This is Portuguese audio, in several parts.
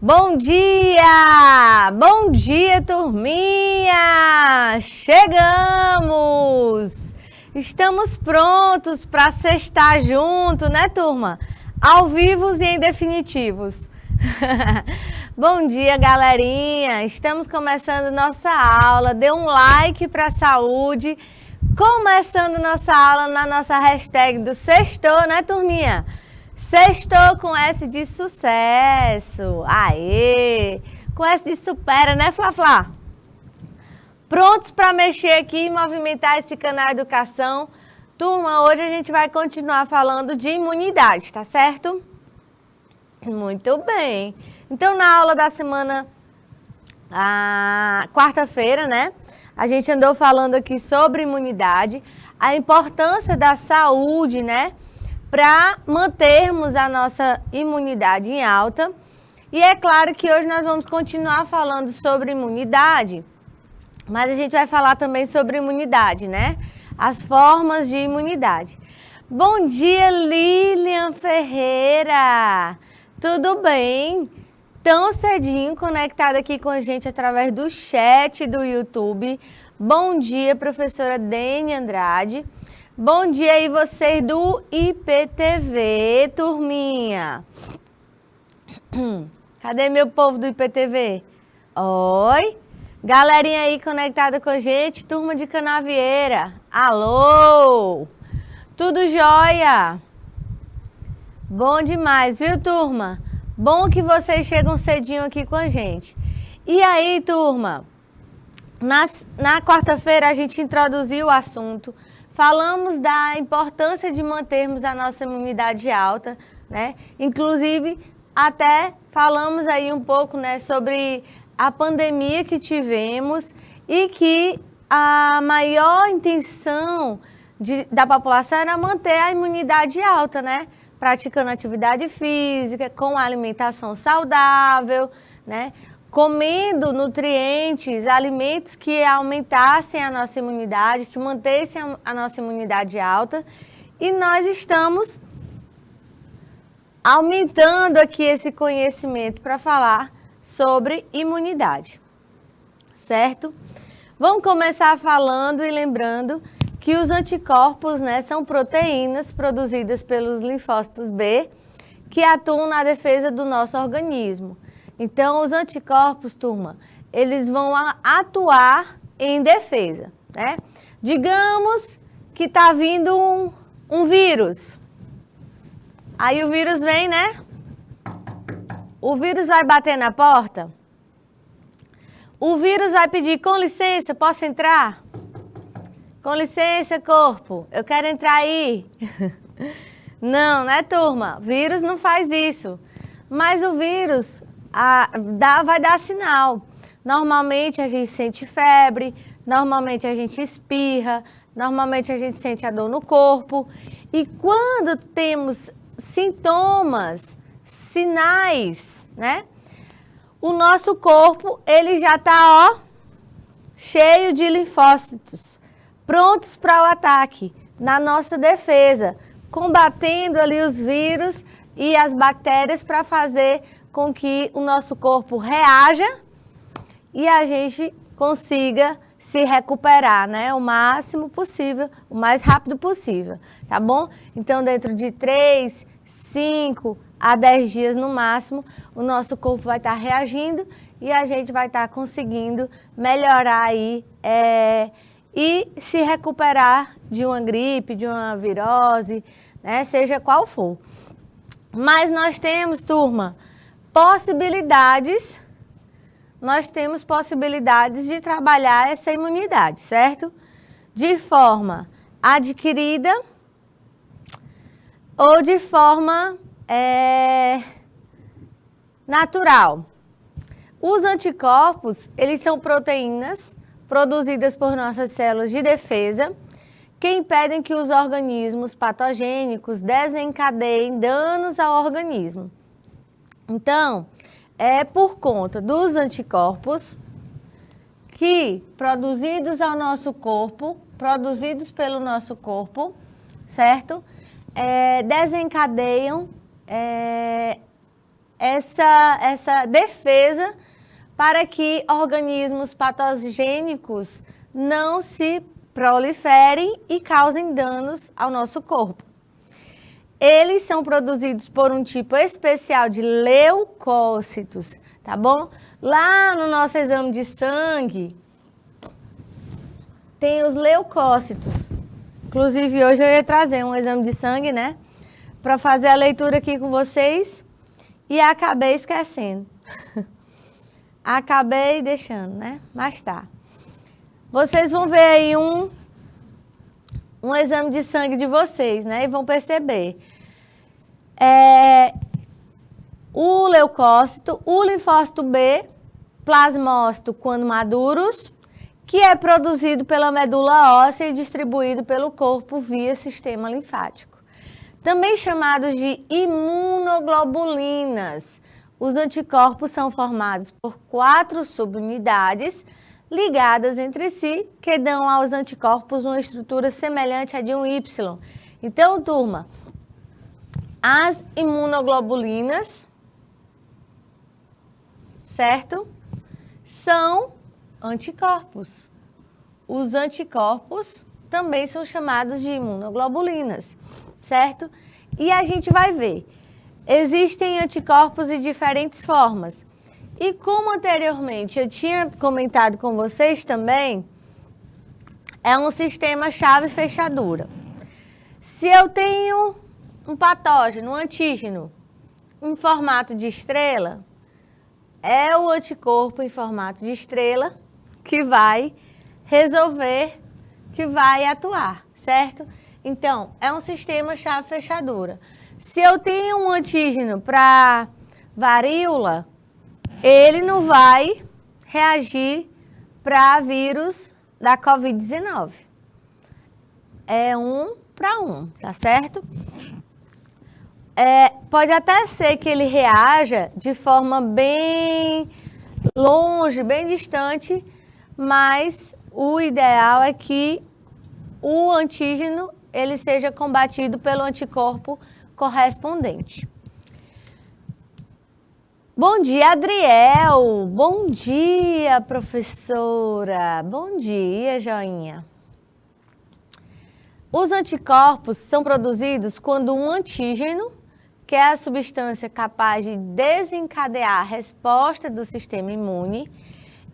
Bom dia! Bom dia, turminha! Chegamos! Estamos prontos para sextar junto, né, turma? Ao vivos e em definitivos. Bom dia, galerinha! Estamos começando nossa aula. Dê um like para a saúde. Começando nossa aula na nossa hashtag do sextou, né, turminha? Sextou com S de sucesso. Aê! Com S de supera, né, Flá? Prontos para mexer aqui e movimentar esse canal Educação? Turma, hoje a gente vai continuar falando de imunidade, tá certo? Muito bem. Então, na aula da semana, quarta-feira, né? A gente andou falando aqui sobre imunidade, a importância da saúde, né? Para mantermos a nossa imunidade em alta. E é claro que hoje nós vamos continuar falando sobre imunidade, mas a gente vai falar também sobre imunidade, né? As formas de imunidade. Bom dia, Lilian Ferreira! Tudo bem? Tão cedinho conectada aqui com a gente através do chat do YouTube. Bom dia, professora Dene Andrade. Bom dia aí vocês do IPTV, turminha. Cadê meu povo do IPTV? Oi, galerinha aí conectada com a gente, turma de Canavieira. Alô, tudo jóia? Bom demais, viu, turma? Bom que vocês chegam cedinho aqui com a gente. E aí, turma, na quarta-feira a gente introduziu o assunto. Falamos da importância de mantermos a nossa imunidade alta, né? Inclusive, até falamos aí um pouco, né, sobre a pandemia que tivemos e que a maior intenção da população era manter a imunidade alta, né? Praticando atividade física, com alimentação saudável, né? Comendo nutrientes, alimentos que aumentassem a nossa imunidade, que mantessem a nossa imunidade alta. E nós estamos aumentando aqui esse conhecimento para falar sobre imunidade, certo? Vamos começar falando e lembrando que os anticorpos, né, são proteínas produzidas pelos linfócitos B que atuam na defesa do nosso organismo. Então, os anticorpos, turma, eles vão atuar em defesa, né? Digamos que está vindo um vírus. Aí o vírus vem, né? O vírus vai bater na porta. O vírus vai pedir, com licença, posso entrar? Com licença, corpo, eu quero entrar aí. Não, né, turma? Vírus não faz isso. Mas o vírus vai dar sinal. Normalmente a gente sente febre, normalmente a gente espirra, normalmente a gente sente a dor no corpo. E quando temos sintomas, sinais, né? O nosso corpo, ele já está, ó, cheio de linfócitos, prontos para o ataque, na nossa defesa, combatendo ali os vírus e as bactérias para fazer com que o nosso corpo reaja e a gente consiga se recuperar, né? O máximo possível, o mais rápido possível, tá bom? Então, dentro de 3, 5 a 10 dias no máximo, o nosso corpo vai estar reagindo e a gente vai estar conseguindo melhorar aí e se recuperar de uma gripe, de uma virose, né? Seja qual for. Mas nós temos, turma, nós temos possibilidades de trabalhar essa imunidade, certo? De forma adquirida ou de forma natural. Os anticorpos, eles são proteínas produzidas por nossas células de defesa que impedem que os organismos patogênicos desencadeiem danos ao organismo. Então, é por conta dos anticorpos que, produzidos pelo nosso corpo, certo? Desencadeiam essa defesa para que organismos patogênicos não se proliferem e causem danos ao nosso corpo. Eles são produzidos por um tipo especial de leucócitos, tá bom? Lá no nosso exame de sangue, tem os leucócitos. Inclusive, hoje eu ia trazer um exame de sangue, né? Para fazer a leitura aqui com vocês e acabei esquecendo. Acabei deixando, né? Mas tá. Vocês vão ver aí um exame de sangue de vocês, né? E vão perceber. O leucócito, o linfócito B, plasmócito quando maduros, que é produzido pela medula óssea e distribuído pelo corpo via sistema linfático. Também chamados de imunoglobulinas. Os anticorpos são formados por 4 subunidades ligadas entre si, que dão aos anticorpos uma estrutura semelhante à de um Y. Então, turma, as imunoglobulinas, certo? São anticorpos. Os anticorpos também são chamados de imunoglobulinas, certo? E a gente vai ver. Existem anticorpos de diferentes formas. E como anteriormente eu tinha comentado com vocês também, é um sistema chave-fechadura. Se eu tenho um patógeno, um antígeno, em formato de estrela, é o anticorpo em formato de estrela que vai resolver, que vai atuar, certo? Então, é um sistema chave-fechadura. Se eu tenho um antígeno para varíola, ele não vai reagir para vírus da Covid-19. É 1 para 1, tá certo? Pode até ser que ele reaja de forma bem longe, bem distante, mas o ideal é que o antígeno ele seja combatido pelo anticorpo correspondente. Bom dia, Adriel. Bom dia, professora. Bom dia, joinha. Os anticorpos são produzidos quando um antígeno, que é a substância capaz de desencadear a resposta do sistema imune,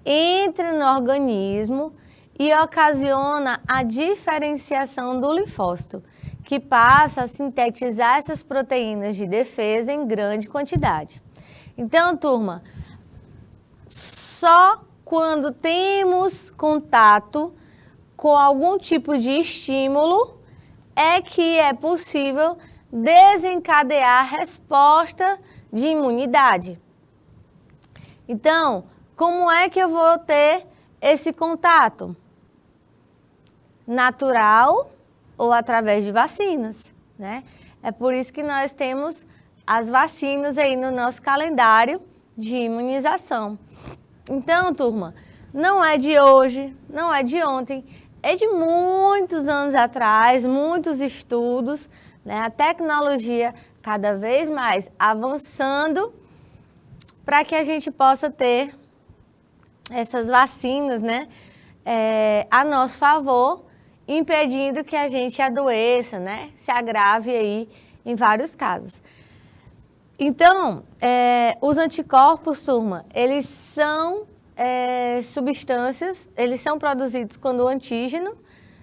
entra no organismo e ocasiona a diferenciação do linfócito, que passa a sintetizar essas proteínas de defesa em grande quantidade. Então, turma, só quando temos contato com algum tipo de estímulo é que é possível desencadear a resposta de imunidade. Então, como é que eu vou ter esse contato? Natural ou através de vacinas, né? É por isso que nós temos as vacinas aí no nosso calendário de imunização. Então, turma, não é de hoje, não é de ontem, é de muitos anos atrás, muitos estudos, né? A tecnologia cada vez mais avançando para que a gente possa ter essas vacinas, né? A nosso favor, impedindo que a gente adoeça, né? Se agrave aí em vários casos. Então, os anticorpos, turma, eles são substâncias, eles são produzidos quando o antígeno,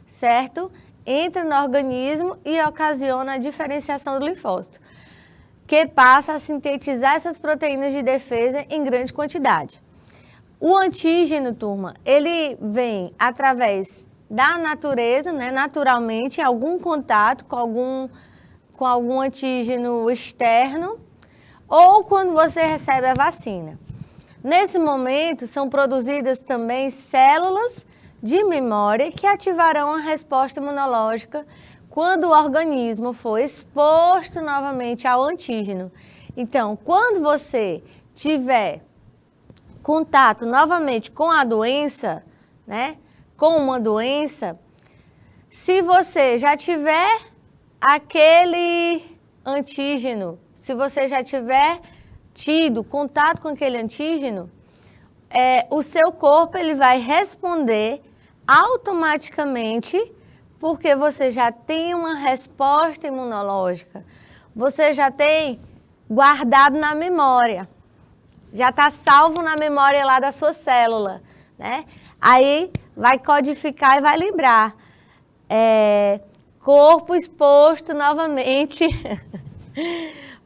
certo? Entra no organismo e ocasiona a diferenciação do linfócito, que passa a sintetizar essas proteínas de defesa em grande quantidade. O antígeno, turma, ele vem através da natureza, né? Naturalmente, algum contato com algum antígeno externo, ou quando você recebe a vacina. Nesse momento, são produzidas também células de memória que ativarão a resposta imunológica quando o organismo for exposto novamente ao antígeno. Então, quando você tiver contato novamente com a doença, né, com uma doença, se você já tiver aquele antígeno, se você já tiver tido contato com aquele antígeno, o seu corpo ele vai responder automaticamente, porque você já tem uma resposta imunológica, você já tem guardado na memória, já está salvo na memória lá da sua célula, né? Aí vai codificar e vai lembrar. Corpo exposto novamente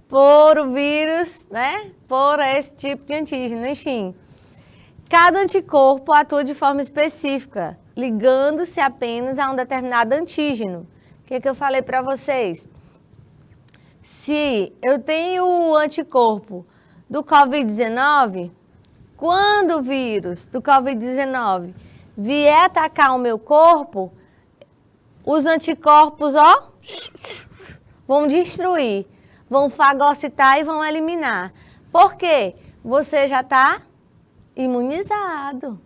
por o vírus, né? Por esse tipo de antígeno, enfim. Cada anticorpo atua de forma específica, ligando-se apenas a um determinado antígeno. O que eu falei para vocês? Se eu tenho o anticorpo do Covid-19, quando o vírus do Covid-19 vier atacar o meu corpo, os anticorpos, ó, vão destruir, vão fagocitar e vão eliminar. Por quê? Você já está imunizado,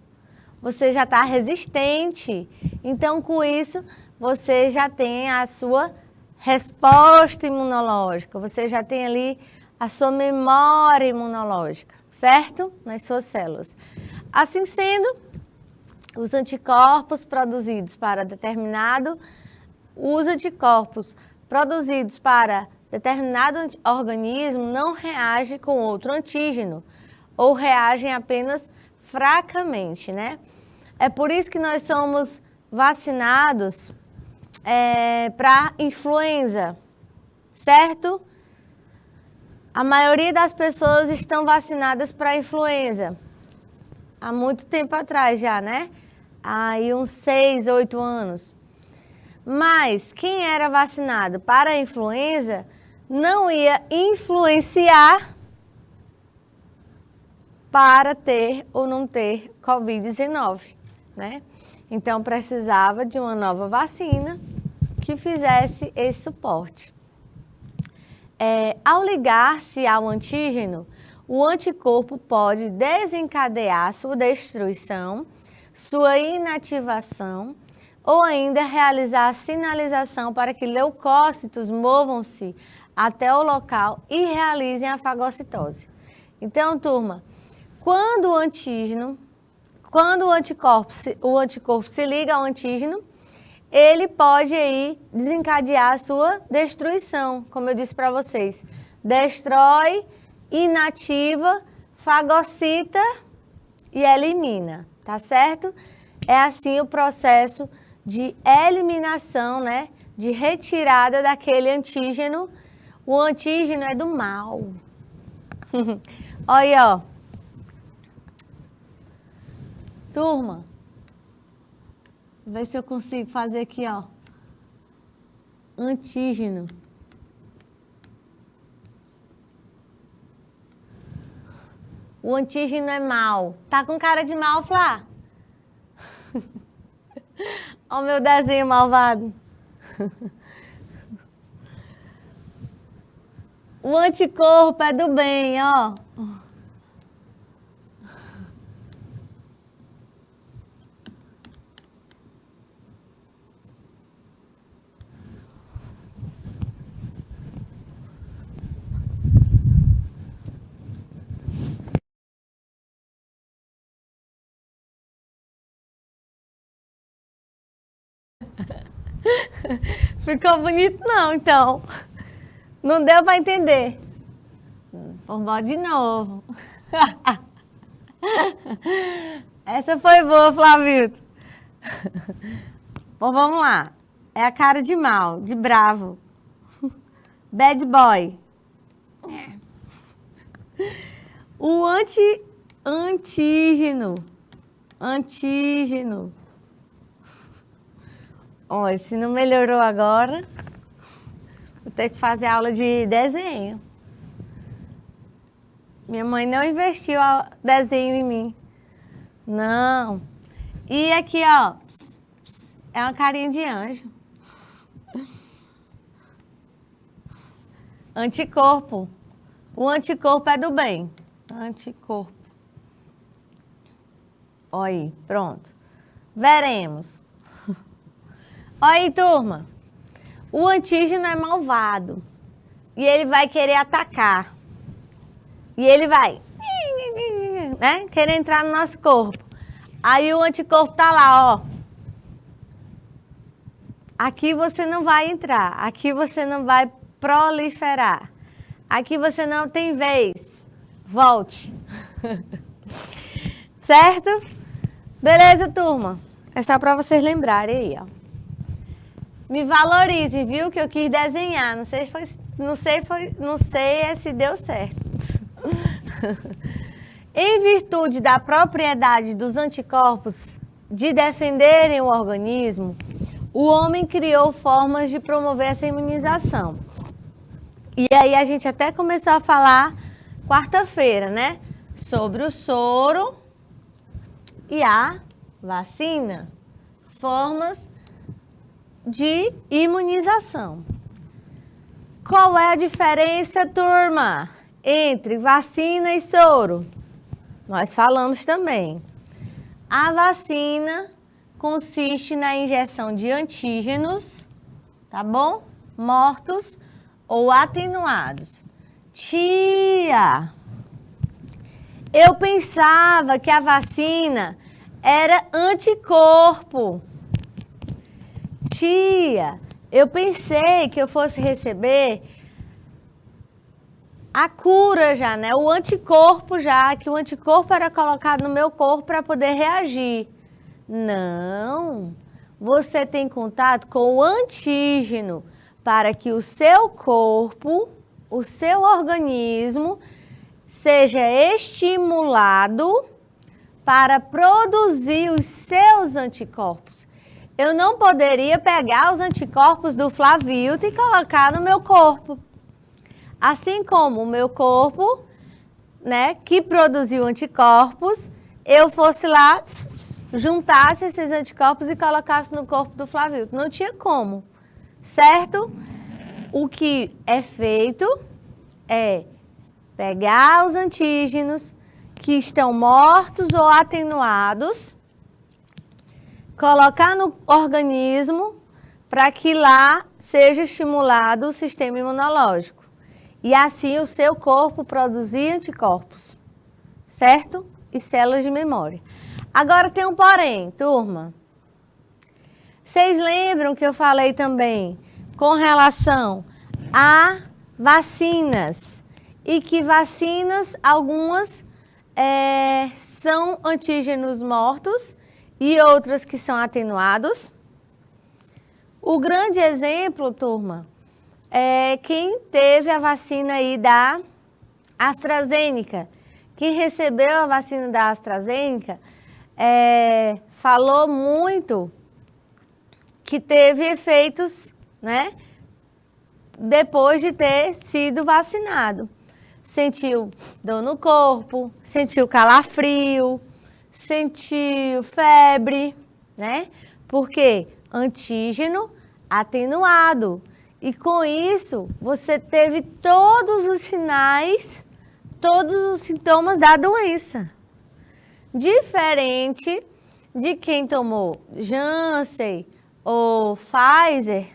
você já está resistente. Então, com isso, você já tem a sua resposta imunológica, você já tem ali a sua memória imunológica, certo? Nas suas células. Assim sendo, os anticorpos produzidos para determinado organismo não reagem com outro antígeno ou reagem apenas fracamente, né? É por isso que nós somos vacinados para influenza, certo? A maioria das pessoas estão vacinadas para influenza. Há muito tempo atrás já, né? Aí uns 6, 8 anos. Mas quem era vacinado para a influenza não ia influenciar para ter ou não ter Covid-19, né? Então precisava de uma nova vacina que fizesse esse suporte. Ao ligar-se ao antígeno, o anticorpo pode desencadear sua destruição, sua inativação ou ainda realizar a sinalização para que leucócitos movam-se até o local e realizem a fagocitose. Então, turma, quando o anticorpo se liga ao antígeno, ele pode aí desencadear a sua destruição, como eu disse para vocês. Destrói, inativa, fagocita e elimina, tá certo? É assim o processo de eliminação, né? De retirada daquele antígeno. O antígeno é do mal. Olha aí, ó. Turma, vê se eu consigo fazer aqui, ó. Antígeno. O antígeno é mal. Tá com cara de mal, Flá? Olha o meu desenho malvado. O anticorpo é do bem, ó. Ficou bonito não, então. Não deu para entender. Vamos de novo. Essa foi boa, Flavito. Bom, vamos lá. É a cara de mal, de bravo. Bad boy. O antígeno. Olha, se não melhorou agora, vou ter que fazer aula de desenho. Minha mãe não investiu desenho em mim. Não. E aqui, ó, é uma carinha de anjo. Anticorpo. O anticorpo é do bem. Anticorpo. Olha aí, pronto. Veremos. Olha aí, turma. O antígeno é malvado. E ele vai querer atacar. E ele vai, né, querer entrar no nosso corpo. Aí o anticorpo tá lá, ó. Aqui você não vai entrar, aqui você não vai proliferar. Aqui você não tem vez. Volte. Certo? Beleza, turma? É só para vocês lembrarem aí, ó. Me valorizem, viu? Que eu quis desenhar. Não sei se deu certo. Em virtude da propriedade dos anticorpos de defenderem o organismo, o homem criou formas de promover essa imunização. E aí a gente até começou a falar quarta-feira, né? Sobre o soro e a vacina. Formas de imunização. Qual é a diferença, turma, entre vacina e soro? Nós falamos também. A vacina consiste na injeção de antígenos, tá bom? Mortos ou atenuados. Tia, eu pensava que a vacina era anticorpo. Tia, eu pensei que eu fosse receber a cura já, né? O anticorpo já, que o anticorpo era colocado no meu corpo para poder reagir. Não, você tem contato com o antígeno para que o seu corpo, o seu organismo, seja estimulado para produzir os seus anticorpos. Eu não poderia pegar os anticorpos do Flavilto e colocar no meu corpo. Assim como o meu corpo, né, que produziu anticorpos, eu fosse lá, juntasse esses anticorpos e colocasse no corpo do Flavilto. Não tinha como, certo? O que é feito é pegar os antígenos que estão mortos ou atenuados, colocar no organismo para que lá seja estimulado o sistema imunológico. E assim o seu corpo produzir anticorpos, certo? E células de memória. Agora tem um porém, turma. Vocês lembram que eu falei também com relação a vacinas? E que vacinas, algumas são antígenos mortos e outras que são atenuados. O grande exemplo, turma, é quem teve a vacina aí da AstraZeneca. Quem recebeu a vacina da AstraZeneca falou muito que teve efeitos, né, depois de ter sido vacinado. Sentiu dor no corpo, sentiu calafrio, sentiu febre, né? Porque antígeno atenuado. E com isso, você teve todos os sinais, todos os sintomas da doença. Diferente de quem tomou Janssen ou Pfizer,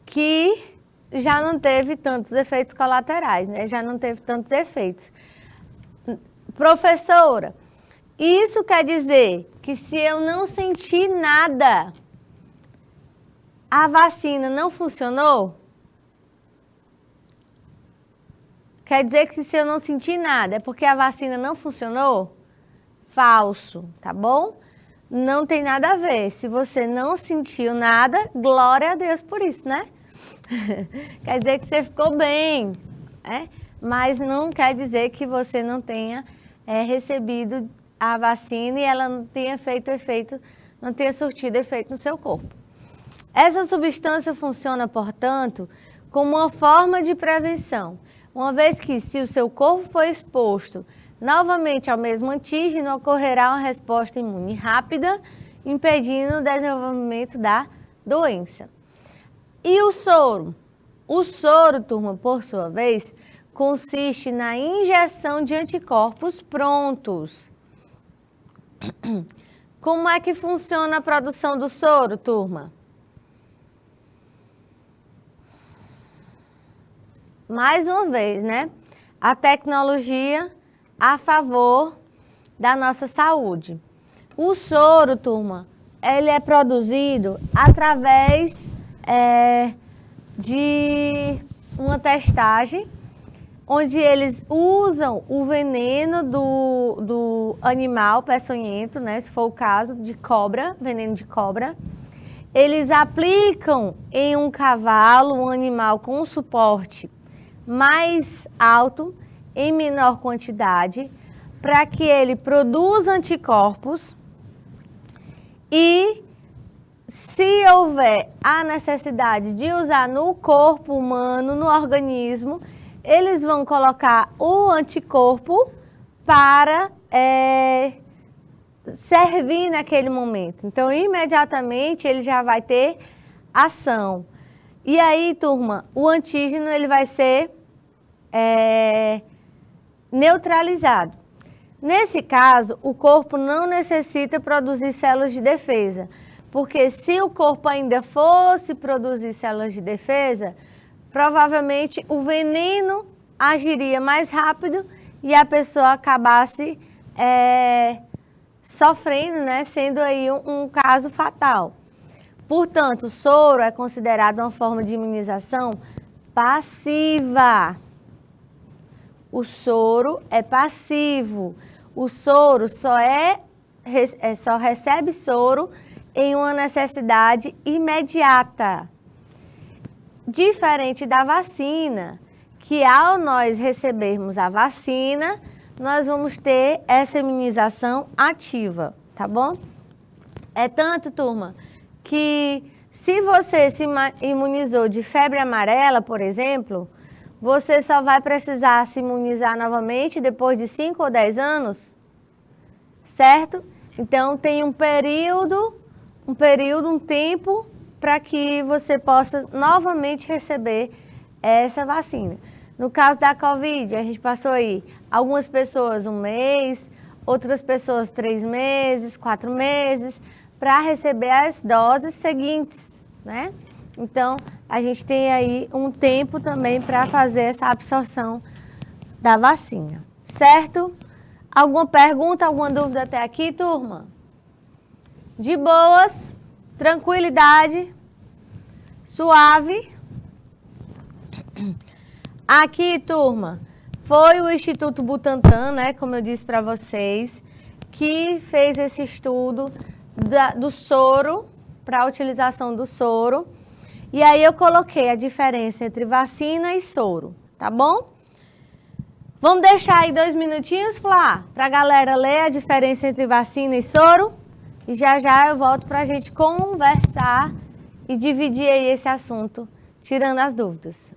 que já não teve tantos efeitos colaterais, né? Já não teve tantos efeitos. Professora, isso quer dizer que se eu não senti nada, a vacina não funcionou? Quer dizer que se eu não senti nada, é porque a vacina não funcionou? Falso, tá bom? Não tem nada a ver. Se você não sentiu nada, glória a Deus por isso, né? Quer dizer que você ficou bem, né? Mas não quer dizer que você não tenha recebido a vacina e ela não tenha feito efeito, não tenha surtido efeito no seu corpo. Essa substância funciona, portanto, como uma forma de prevenção, uma vez que, se o seu corpo for exposto novamente ao mesmo antígeno, ocorrerá uma resposta imune rápida, impedindo o desenvolvimento da doença. E o soro? O soro, turma, por sua vez, consiste na injeção de anticorpos prontos. Como é que funciona a produção do soro, turma? Mais uma vez, né? a tecnologia a favor da nossa saúde. O soro, turma, ele é produzido através de uma testagem, onde eles usam o veneno do animal peçonhento, né? Se for o caso, de cobra, veneno de cobra. Eles aplicam em um cavalo, um animal com um suporte mais alto, em menor quantidade, para que ele produza anticorpos e, se houver a necessidade de usar no corpo humano, no organismo, eles vão colocar o anticorpo para servir naquele momento. Então, imediatamente, ele já vai ter ação. E aí, turma, o antígeno ele vai ser neutralizado. Nesse caso, o corpo não necessita produzir células de defesa, porque se o corpo ainda fosse produzir células de defesa, provavelmente o veneno agiria mais rápido e a pessoa acabasse sofrendo, né, sendo aí um caso fatal. Portanto, o soro é considerado uma forma de imunização passiva. O soro é passivo. O soro só recebe soro em uma necessidade imediata. Diferente da vacina, que ao nós recebermos a vacina, nós vamos ter essa imunização ativa, tá bom? É tanto, turma, que se você se imunizou de febre amarela, por exemplo, você só vai precisar se imunizar novamente depois de 5 ou 10 anos, certo? Então, tem um tempo para que você possa novamente receber essa vacina. No caso da Covid, a gente passou aí algumas pessoas 1 mês, outras pessoas 3 meses, 4 meses, para receber as doses seguintes, né? Então, a gente tem aí um tempo também para fazer essa absorção da vacina, certo? Alguma pergunta, alguma dúvida até aqui, turma? De boas, tranquilidade, suave. Aqui, turma, foi o Instituto Butantan, né, como eu disse para vocês, que fez esse estudo do soro, para a utilização do soro. E aí eu coloquei a diferença entre vacina e soro, tá bom? Vamos deixar aí 2 minutinhos, Flá, para a galera ler a diferença entre vacina e soro. E já já eu volto para a gente conversar e dividir aí esse assunto, tirando as dúvidas.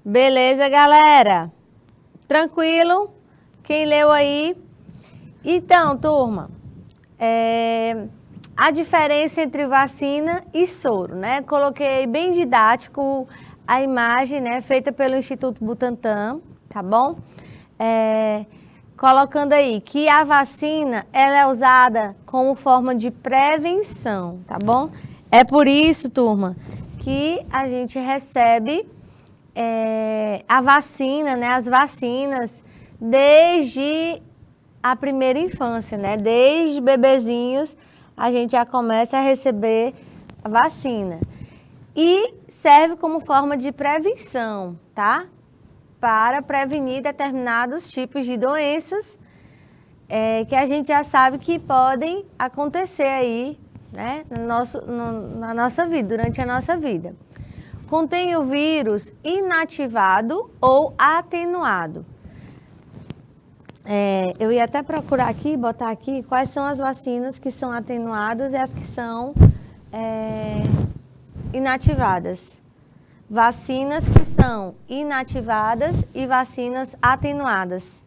Beleza, galera? Tranquilo? Quem leu aí? Então, turma, a diferença entre vacina e soro, né? Coloquei bem didático a imagem, né? Feita pelo Instituto Butantan, tá bom? Colocando aí que a vacina, ela é usada como forma de prevenção, tá bom? É por isso, turma, que a gente recebe a vacina, né? As vacinas desde a primeira infância, né? Desde bebezinhos, a gente já começa a receber a vacina. E serve como forma de prevenção, tá? Para prevenir determinados tipos de doenças que a gente já sabe que podem acontecer aí, né? Na nossa vida, durante a nossa vida. Contém o vírus inativado ou atenuado. Eu ia até procurar aqui, botar aqui, quais são as vacinas que são atenuadas e as que são inativadas. Vacinas que são inativadas e vacinas atenuadas.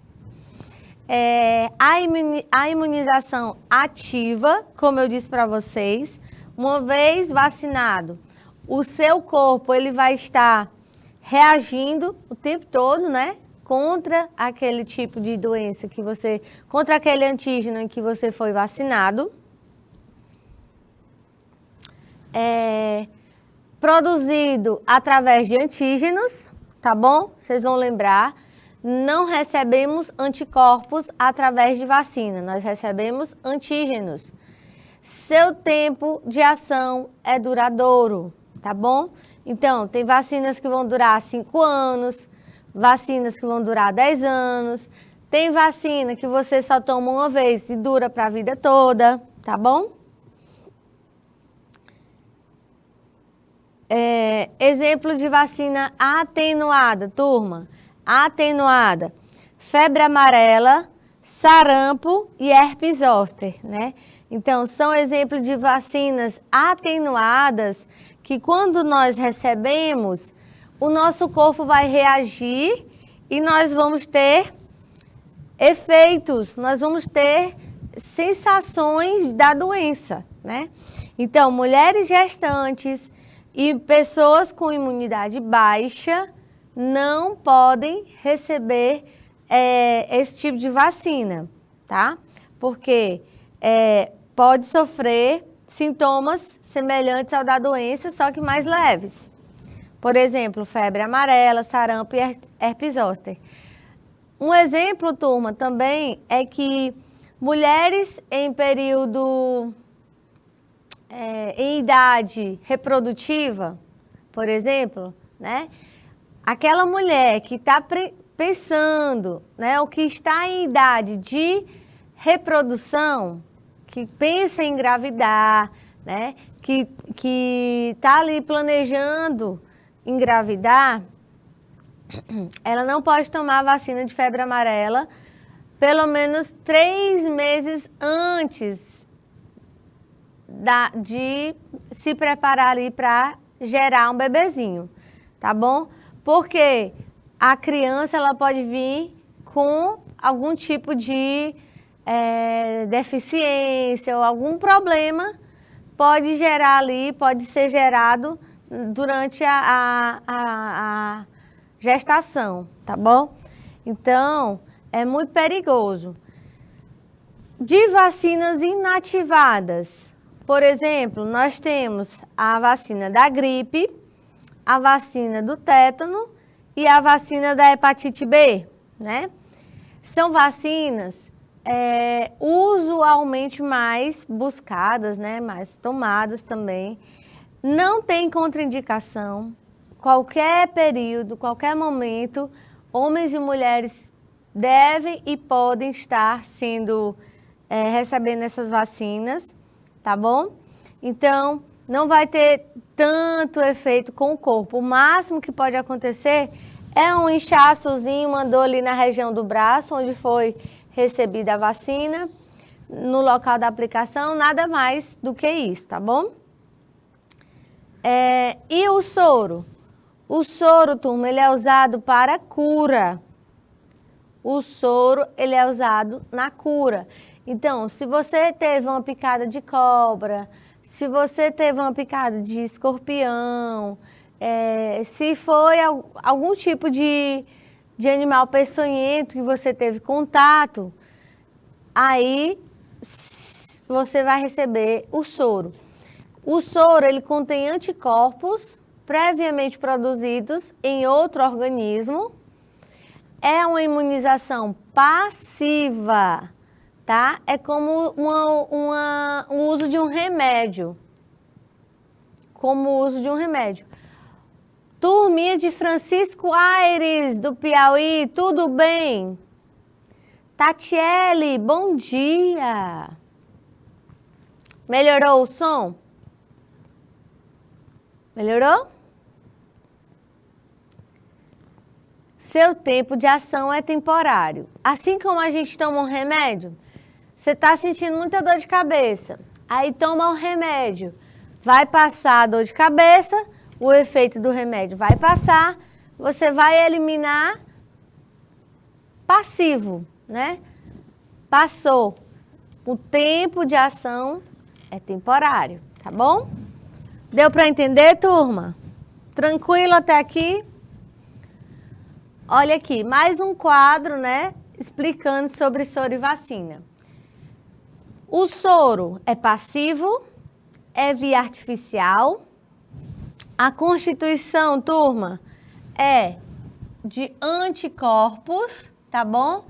A imunização ativa, como eu disse para vocês, uma vez vacinado, o seu corpo ele vai estar reagindo o tempo todo, né? Contra aquele tipo de doença que você, contra aquele antígeno em que você foi vacinado. Produzido através de antígenos, tá bom? Vocês vão lembrar, não recebemos anticorpos através de vacina, nós recebemos antígenos. Seu tempo de ação é duradouro, tá bom? Então, tem vacinas que vão durar 5 anos, vacinas que vão durar 10 anos, tem vacina que você só toma uma vez e dura para a vida toda, tá bom? Exemplo de vacina atenuada, turma. Atenuada, febre amarela, sarampo e herpes zoster, né? Então, são exemplos de vacinas atenuadas que quando nós recebemos, o nosso corpo vai reagir e nós vamos ter efeitos, nós vamos ter sensações da doença, né? Então, mulheres gestantes e pessoas com imunidade baixa não podem receber esse tipo de vacina, tá? Porque pode sofrer sintomas semelhantes ao da doença, só que mais leves. Por exemplo, febre amarela, sarampo e herpes zoster. Um exemplo, turma, também é que mulheres em período, em idade reprodutiva, por exemplo, né? Aquela mulher que está pensando, né, ou que está em idade de reprodução, que pensa em engravidar, né, que está ali planejando engravidar, ela não pode tomar a vacina de febre amarela pelo menos 3 meses antes de se preparar ali para gerar um bebezinho, tá bom? Porque a criança ela pode vir com algum tipo de deficiência ou algum problema, pode gerar ali, pode ser gerado durante a gestação, tá bom? Então, é muito perigoso. De vacinas inativadas, por exemplo, nós temos a vacina da gripe, a vacina do tétano e a vacina da hepatite B, né? São vacinas usualmente mais buscadas, né? Mais tomadas também. Não tem contraindicação. Qualquer período, qualquer momento, homens e mulheres devem e podem estar recebendo essas vacinas, tá bom? Então, não vai ter tanto efeito com o corpo. O máximo que pode acontecer é um inchaçozinho, uma dor ali na região do braço, onde foi recebida a vacina, no local da aplicação, nada mais do que isso, tá bom? E o soro? O soro, turma, ele é usado para cura. O soro, ele é usado na cura. Então, se você teve uma picada de cobra, se você teve uma picada de escorpião, se foi algum tipo de animal peçonhento que você teve contato, aí você vai receber o soro. O soro, ele contém anticorpos previamente produzidos em outro organismo. É uma imunização passiva, tá? É como o uso de um remédio. Como o uso de um remédio. Turminha de Francisco Aires, do Piauí, tudo bem? Tatiele, bom dia. Melhorou o som? Melhorou? Seu tempo de ação é temporário. Assim como a gente toma um remédio, você está sentindo muita dor de cabeça. Aí toma o remédio. Vai passar a dor de cabeça, o efeito do remédio vai passar, você vai eliminar passivo, né? Passou. O tempo de ação é temporário, tá bom? Deu para entender, turma? Tranquilo até aqui? Olha aqui, mais um quadro, né? Explicando sobre soro e vacina. O soro é passivo, é via artificial. A constituição, turma, é de anticorpos, tá bom?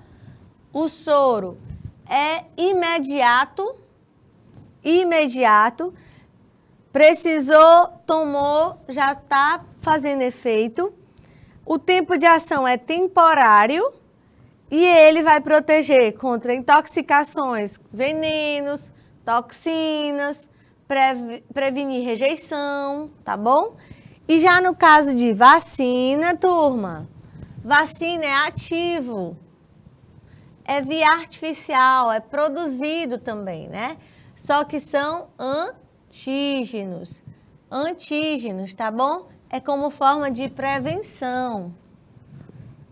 O soro é imediato, precisou, tomou, já está fazendo efeito. O tempo de ação é temporário e ele vai proteger contra intoxicações, venenos, toxinas, prevenir rejeição, tá bom? E já no caso de vacina, turma, vacina é ativo, é via artificial, é produzido também, né? Só que são antígenos, tá bom? É como forma de prevenção.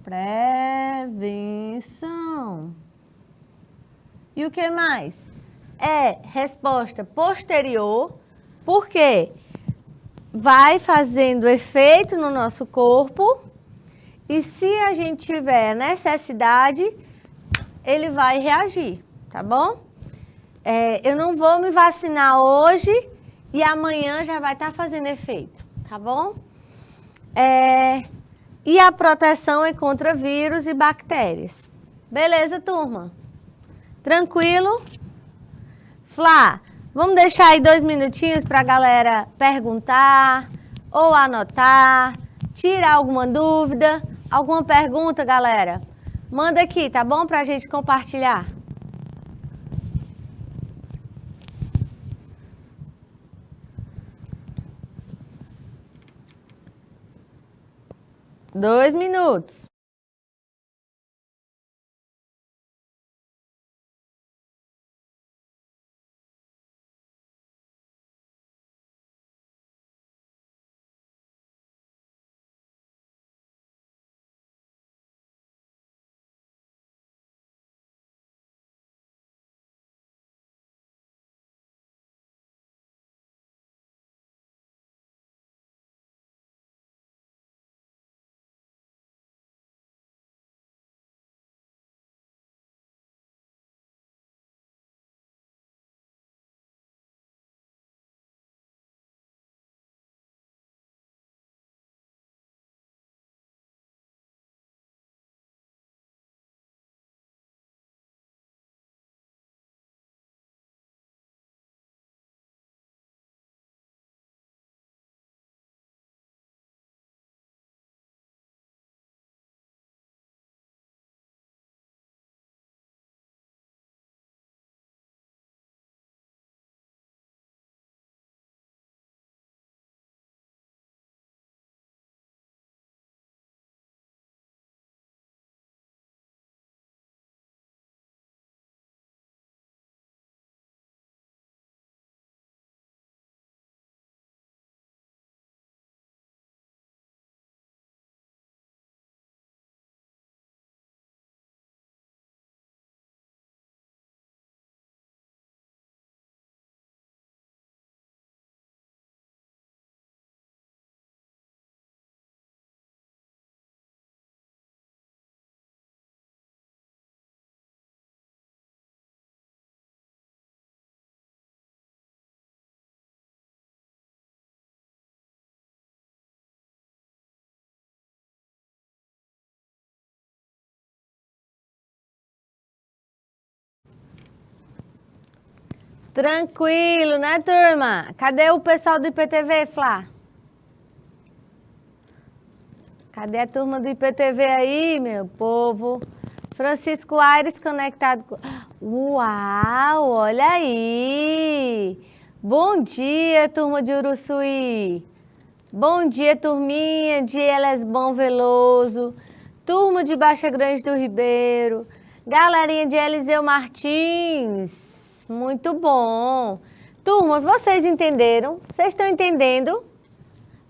Prevenção. E o que mais? É resposta posterior, porque vai fazendo efeito no nosso corpo e se a gente tiver necessidade, ele vai reagir, tá bom? Eu não vou me vacinar hoje e amanhã já vai estar fazendo efeito, tá bom? E a proteção é contra vírus e bactérias. Beleza, turma? Tranquilo? Flá, vamos deixar aí 2 minutinhos para a galera perguntar ou anotar, tirar alguma dúvida, alguma pergunta, galera? Manda aqui, tá bom? Para a gente compartilhar. Dois minutos. Tranquilo, né, turma? Cadê o pessoal do IPTV, Flá? Cadê a turma do IPTV aí, meu povo? Francisco Aires conectado com... Uau, olha aí! Bom dia, turma de Uruçuí! Bom dia, turminha de Elesbão Veloso, turma de Baixa Grande do Ribeiro, galerinha de Eliseu Martins, muito bom! Turma, vocês entenderam? Vocês estão entendendo?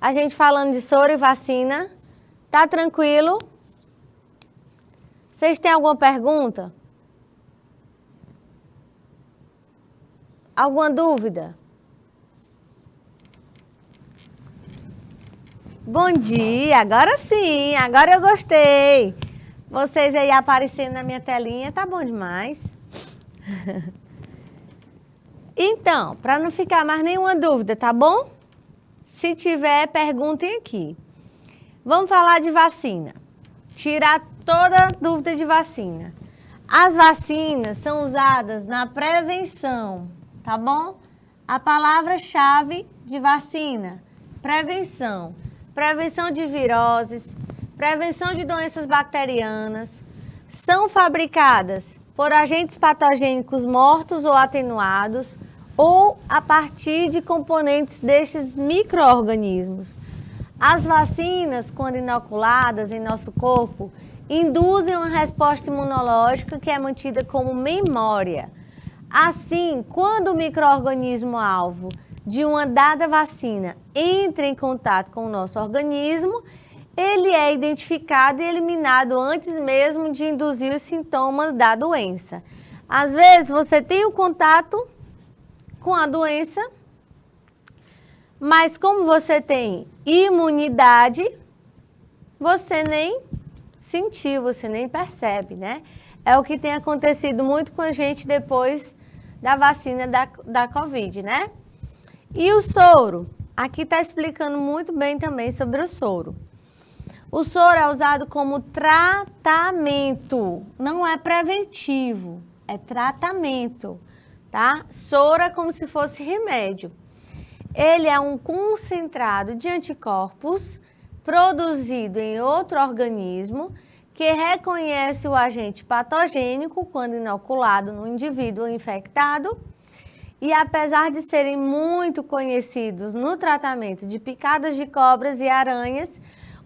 A gente falando de soro e vacina? Tá tranquilo? Vocês têm alguma pergunta? Alguma dúvida? Bom dia, agora sim, agora eu gostei. Vocês aí aparecendo na minha telinha, tá bom demais. Então, para não ficar mais nenhuma dúvida, tá bom? Se tiver, perguntem aqui. Vamos falar de vacina. Tirar toda dúvida de vacina. As vacinas são usadas na prevenção, tá bom? A palavra-chave de vacina, prevenção. Prevenção de viroses, prevenção de doenças bacterianas. São fabricadas por agentes patogênicos mortos ou atenuados ou a partir de componentes destes micro-organismos. As vacinas, quando inoculadas em nosso corpo, induzem uma resposta imunológica que é mantida como memória. Assim, quando o micro-organismo-alvo de uma dada vacina entra em contato com o nosso organismo, ele é identificado e eliminado antes mesmo de induzir os sintomas da doença. Às vezes, você tem um contato com a doença, mas como você tem imunidade, você nem sentiu, você nem percebe, né? É o que tem acontecido muito com a gente depois da vacina da Covid, né? E o soro? Aqui está explicando muito bem também sobre o soro. O soro é usado como tratamento, não é preventivo, é tratamento, tá? Soro é como se fosse remédio. Ele é um concentrado de anticorpos produzido em outro organismo que reconhece o agente patogênico quando inoculado no indivíduo infectado. E apesar de serem muito conhecidos no tratamento de picadas de cobras e aranhas,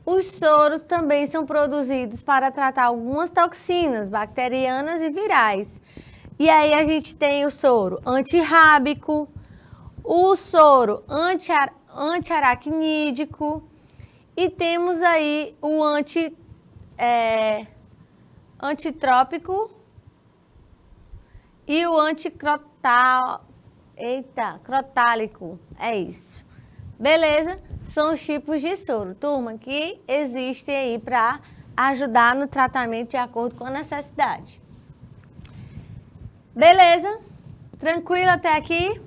os soros também são produzidos para tratar algumas toxinas bacterianas e virais. E aí a gente tem o soro antirrábico, o soro antiaracnídico e temos aí o antitrópico e o crotálico, é isso. Beleza? São os tipos de soro, turma, que existem aí para ajudar no tratamento de acordo com a necessidade. Beleza? Tranquilo até aqui?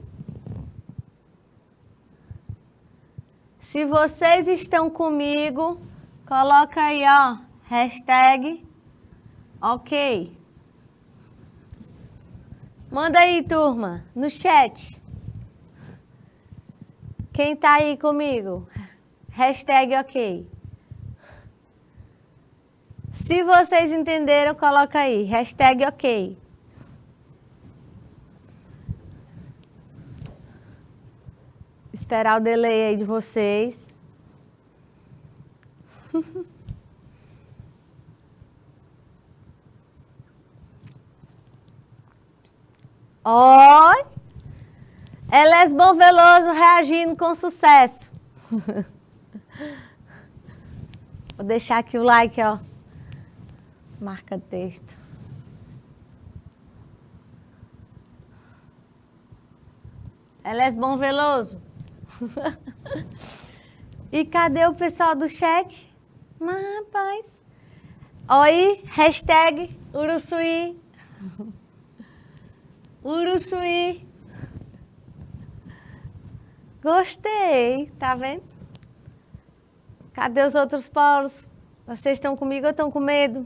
Se vocês estão comigo, coloca aí, ó, hashtag ok. Manda aí, turma, no chat. Quem tá aí comigo? Hashtag ok. Se vocês entenderam, coloca aí, hashtag ok. Esperar o delay aí de vocês. Oi! Elesbão Veloso reagindo com sucesso. Vou deixar aqui o like, ó. Marca texto. Elesbão Veloso. E cadê o pessoal do chat? Mas, rapaz. Oi, hashtag Uruçuí. Uruçuí. Gostei, tá vendo? Cadê os outros polos? Vocês estão comigo ou estão com medo?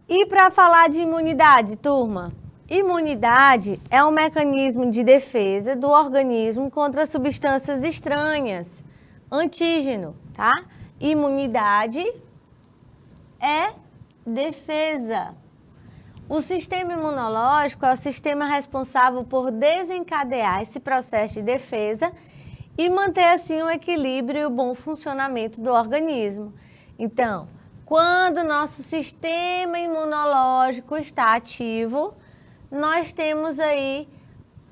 E para falar de imunidade, turma, Imunidade é um mecanismo de defesa do organismo contra substâncias estranhas. Antígeno, tá? Imunidade é defesa. O sistema imunológico é o sistema responsável por desencadear esse processo de defesa e manter assim o equilíbrio e o bom funcionamento do organismo. Então, quando o nosso sistema imunológico está ativo, nós temos aí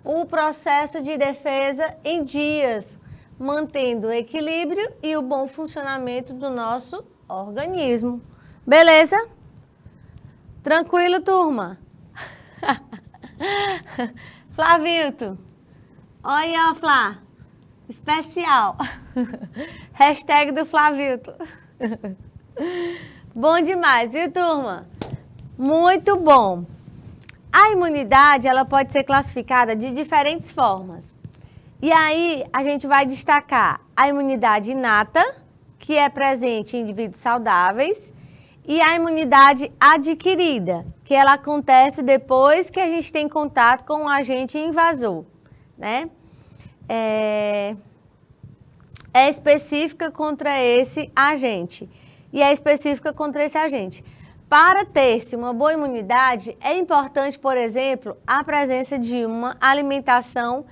o processo de defesa em dias, mantendo o equilíbrio e o bom funcionamento do nosso organismo. Beleza? Tranquilo, turma? Flavilto. Olha aí, ó, Flá. Especial. Hashtag do Flavilto. Bom demais, viu, turma? Muito bom. A imunidade, ela pode ser classificada de diferentes formas. E aí, a gente vai destacar a imunidade inata, que é presente em indivíduos saudáveis, e a imunidade adquirida, que ela acontece depois que a gente tem contato com um agente invasor, né? É específica contra esse agente e é específica contra esse agente. Para ter-se uma boa imunidade, é importante, por exemplo, a presença de uma alimentação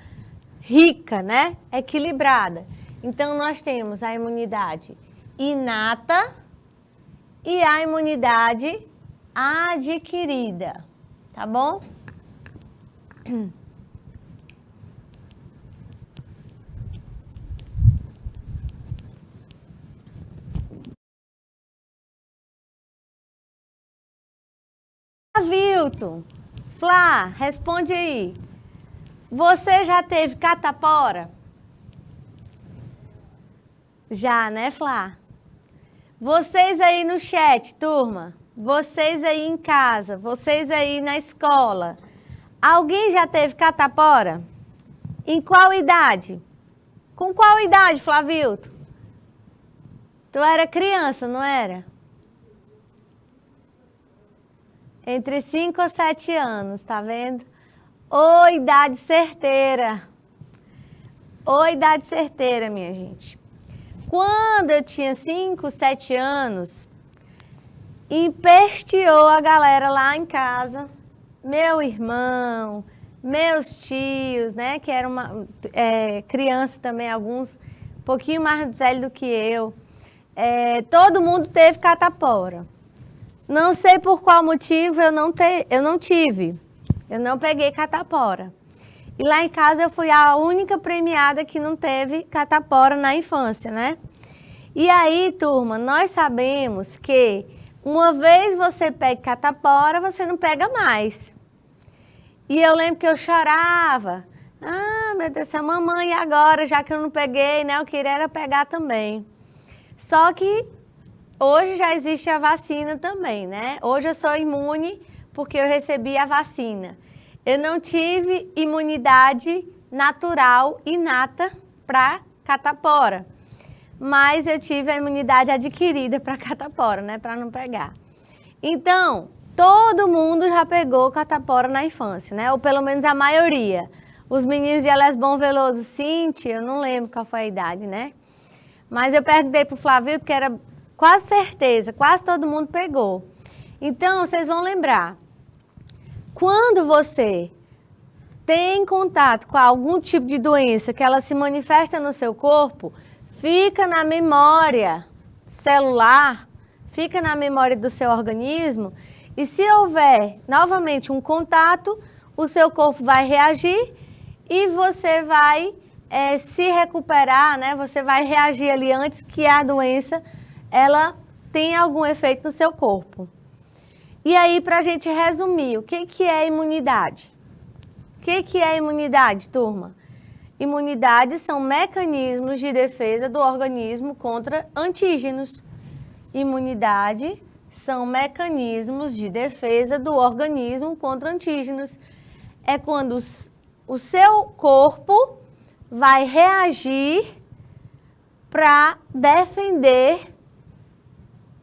rica, né? Equilibrada. Então, nós temos a imunidade inata e a imunidade adquirida, tá bom? Vilton, Flá, responde aí. Você já teve catapora? Já, né, Flá? Vocês aí no chat, turma, vocês aí em casa, vocês aí na escola, alguém já teve catapora? Em qual idade? Com qual idade, Flavilto? Tu era criança, não era? Entre 5 ou 7 anos, tá vendo? Ô, idade certeira. Ô, idade certeira, minha gente. Quando eu tinha 5, 7 anos, empesteou a galera lá em casa, meu irmão, meus tios, né, que era uma criança também, alguns um pouquinho mais velhos do que eu, todo mundo teve catapora. Não sei por qual motivo eu não tive, eu não peguei catapora. E lá em casa eu fui a única premiada que não teve catapora na infância, né? E aí, turma, nós sabemos que uma vez você pega catapora, você não pega mais. E eu lembro que eu chorava. Ah, meu Deus do céu, mamãe, e agora, já que eu não peguei, né? Eu queria era pegar também. Só que hoje já existe a vacina também, né? Hoje eu sou imune porque eu recebi a vacina. Eu não tive imunidade natural, inata, para catapora. Mas eu tive a imunidade adquirida para catapora, né? Para não pegar. Então, todo mundo já pegou catapora na infância, né? Ou pelo menos a maioria. Os meninos de Elesbom Veloso, Cinti, eu não lembro qual foi a idade, né? Mas eu perguntei para o Flavio, porque era quase certeza, quase todo mundo pegou. Então, vocês vão lembrar. Quando você tem contato com algum tipo de doença que ela se manifesta no seu corpo, fica na memória celular, fica na memória do seu organismo, e se houver novamente um contato, o seu corpo vai reagir e você vai se recuperar, né? Você vai reagir ali antes que a doença ela tenha algum efeito no seu corpo. E aí, para a gente resumir, o que é imunidade? O que é imunidade, turma? Imunidade são mecanismos de defesa do organismo contra antígenos. Imunidade são mecanismos de defesa do organismo contra antígenos. É quando o seu corpo vai reagir para defender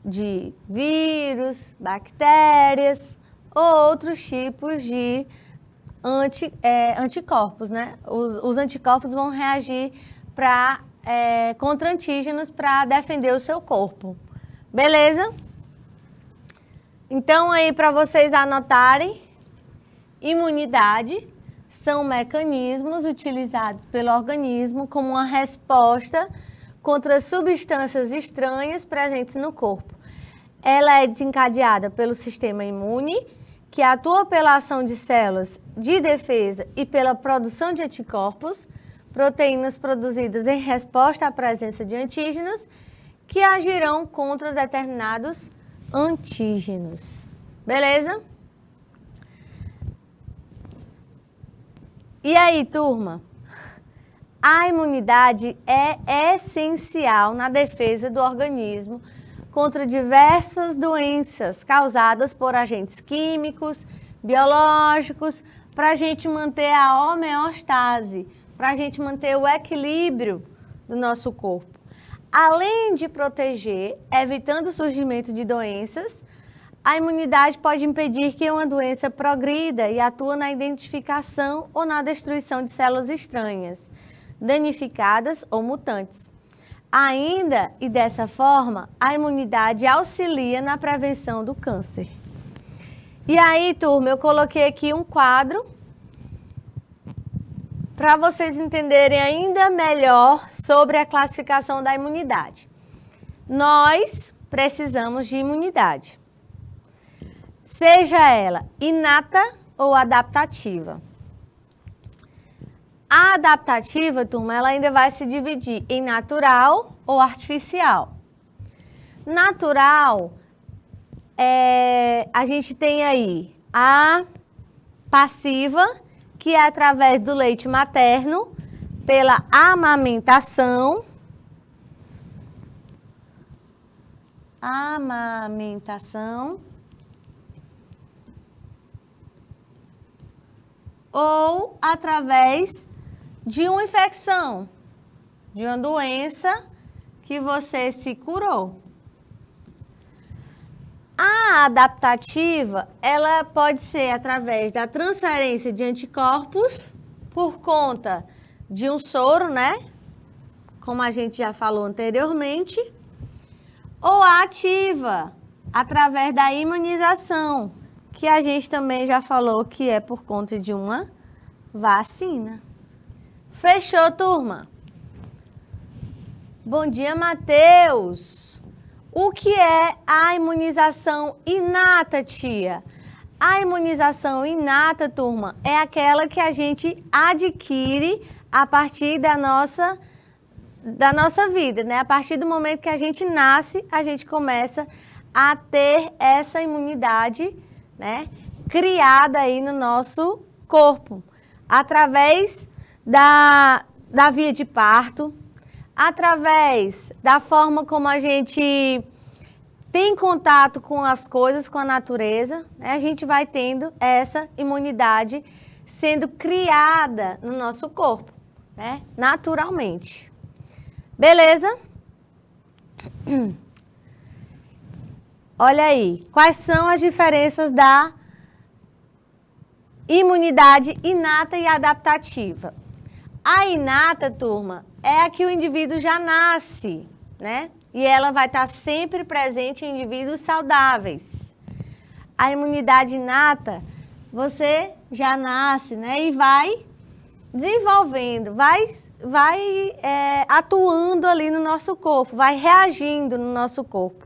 de vírus, bactérias ou outros tipos de anticorpos, né? Os anticorpos vão reagir contra antígenos para defender o seu corpo. Beleza? Então, aí, para vocês anotarem, imunidade são mecanismos utilizados pelo organismo como uma resposta contra substâncias estranhas presentes no corpo. Ela é desencadeada pelo sistema imune, que atua pela ação de células de defesa e pela produção de anticorpos, proteínas produzidas em resposta à presença de antígenos, que agirão contra determinados antígenos. Beleza? E aí, turma? A imunidade é essencial na defesa do organismo contra diversas doenças causadas por agentes químicos, biológicos, para a gente manter a homeostase, para a gente manter o equilíbrio do nosso corpo. Além de proteger, evitando o surgimento de doenças, a imunidade pode impedir que uma doença progrida e atua na identificação ou na destruição de células estranhas, danificadas ou mutantes. Ainda, e dessa forma, a imunidade auxilia na prevenção do câncer. E aí, turma, eu coloquei aqui um quadro para vocês entenderem ainda melhor sobre a classificação da imunidade. Nós precisamos de imunidade, seja ela inata ou adaptativa. A adaptativa, turma, ela ainda vai se dividir em natural ou artificial. Natural, a gente tem aí a passiva, que é através do leite materno, pela amamentação. Ou através de uma infecção, de uma doença que você se curou. A adaptativa, ela pode ser através da transferência de anticorpos por conta de um soro, né? Como a gente já falou anteriormente. Ou a ativa, através da imunização, que a gente também já falou que é por conta de uma vacina. Fechou, turma? Bom dia, Matheus. O que é a imunização inata, tia? A imunização inata, turma, é aquela que a gente adquire a partir da nossa vida, né? A partir do momento que a gente nasce, a gente começa a ter essa imunidade, né, criada aí no nosso corpo, através da via de parto, através da forma como a gente tem contato com as coisas, com a natureza, né? A gente vai tendo essa imunidade sendo criada no nosso corpo, né? Naturalmente. Beleza? Olha aí, quais são as diferenças da imunidade inata e adaptativa? A inata, turma, é a que o indivíduo já nasce, né? E ela vai estar sempre presente em indivíduos saudáveis. A imunidade inata, você já nasce, né? E vai desenvolvendo, vai atuando ali no nosso corpo, vai reagindo no nosso corpo,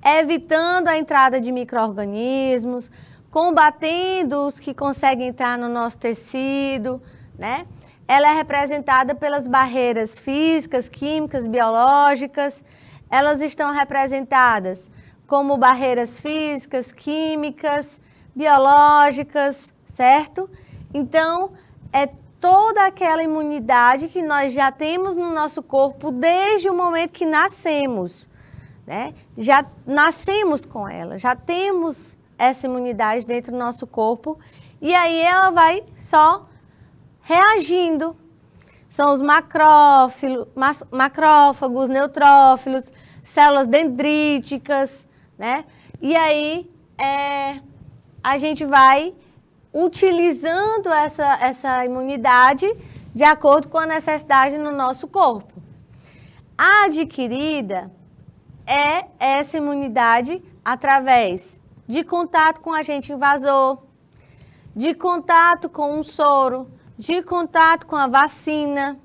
evitando a entrada de micro-organismos, combatendo os que conseguem entrar no nosso tecido, né? Ela é representada pelas barreiras físicas, químicas, biológicas. Elas estão representadas como barreiras físicas, químicas, biológicas, certo? Então, é toda aquela imunidade que nós já temos no nosso corpo desde o momento que nascemos, né? Já nascemos com ela, já temos essa imunidade dentro do nosso corpo e aí ela vai só reagindo. São os macrófagos, neutrófilos, células dendríticas, né? E aí a gente vai utilizando essa imunidade de acordo com a necessidade no nosso corpo. A adquirida é essa imunidade através de contato com agente invasor, de contato com um soro, de contato com a vacina,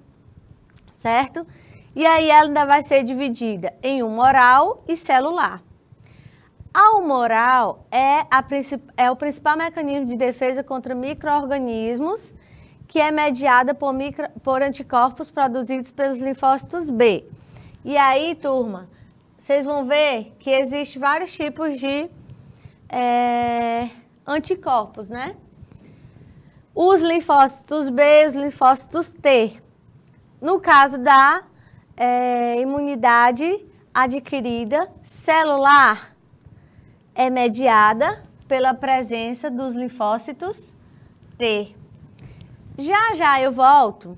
certo? E aí ela ainda vai ser dividida em humoral e celular. A humoral é o principal mecanismo de defesa contra micro-organismos, que é mediada por anticorpos produzidos pelos linfócitos B. E aí, turma, vocês vão ver que existem vários tipos de anticorpos, né? Os linfócitos B, os linfócitos T. No caso da imunidade adquirida celular, é mediada pela presença dos linfócitos T. Já eu volto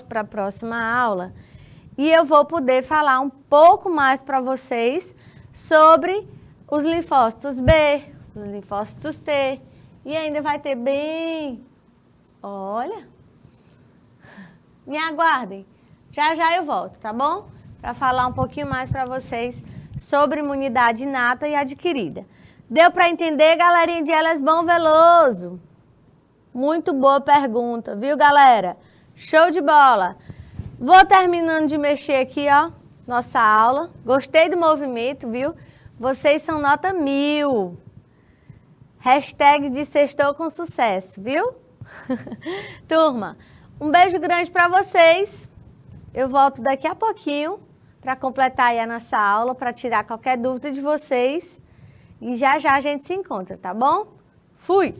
para a próxima aula e eu vou poder falar um pouco mais para vocês sobre os linfócitos B, os linfócitos T, e ainda vai ter olha, me aguardem, já eu volto, tá bom? Para falar um pouquinho mais para vocês sobre imunidade inata e adquirida. Deu para entender, galerinha de Elas Bom Veloso? Muito boa pergunta, viu, galera? Show de bola! Vou terminando de mexer aqui, ó, nossa aula. Gostei do movimento, viu? Vocês são nota 1000. Hashtag de sextou com sucesso, viu? Turma, um beijo grande para vocês. Eu volto daqui a pouquinho para completar aí a nossa aula, para tirar qualquer dúvida de vocês. E já a gente se encontra, tá bom? Fui!